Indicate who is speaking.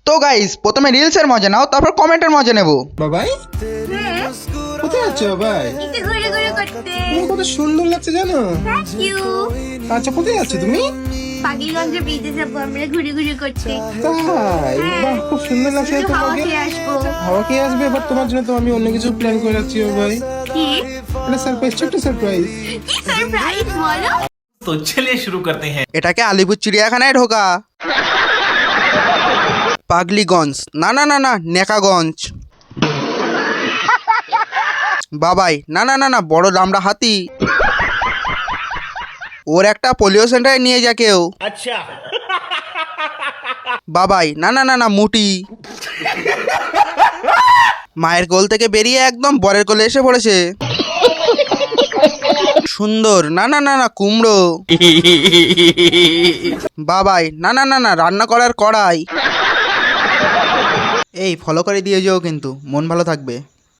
Speaker 1: তো গাইস প্রথমে রিলসের মজা নাও, তারপর কমেন্টের মজা নেব।
Speaker 2: বাবাই কোথায় আছো বাবাই?
Speaker 3: একটু ঘুরে ঘুরে করতে।
Speaker 2: তুমি কত সুন্দর লাগছে জানো।
Speaker 3: Thank you.
Speaker 2: আচ্ছা কোথায় আছো তুমি?
Speaker 3: পাগলিগঞ্জের ব্রিজে যাবো আমরা ঘুরে ঘুরে করতে।
Speaker 2: তাই বাহ, খুব সুন্দর লাগছে
Speaker 3: একটু হাওয়া
Speaker 2: তোমাকে।
Speaker 3: খেয়ে আসবো।
Speaker 2: হাওয়া খেয়ে আসবে, বাট তোমার জন্য তো আমি অন্য কিছু প্ল্যান করে রাখছি বাবাই।
Speaker 3: কি
Speaker 2: এটা সারপ্রাইজ, ছোট্ট সারপ্রাইজ।
Speaker 3: কি সারপ্রাইজ বলো?
Speaker 4: तो चलिए शुरू करते हैं।
Speaker 1: এটাকে আলিপুর চিড়িয়াখানায় ঢোকা। পাগলিগঞ্জ না না না না, নেকাগঞ্জ। বাবাই না না না না, বড় লামড়া হাতি। ওর একটা পোলিও সেন্টারে নিয়ে যা কেউ।
Speaker 4: अच्छा
Speaker 1: বাবাই না না না না, মুটি। মায়ের কোল থেকে বেরিয়ে একদম বরের কোলে এসে পড়েছে। সুন্দর না না না না, কুমড়ো। বাবাই না না না না, রান্না করার কড়াই। এই ফলো করে দিয়ে যেও কিন্তু, মন ভালো থাকবে।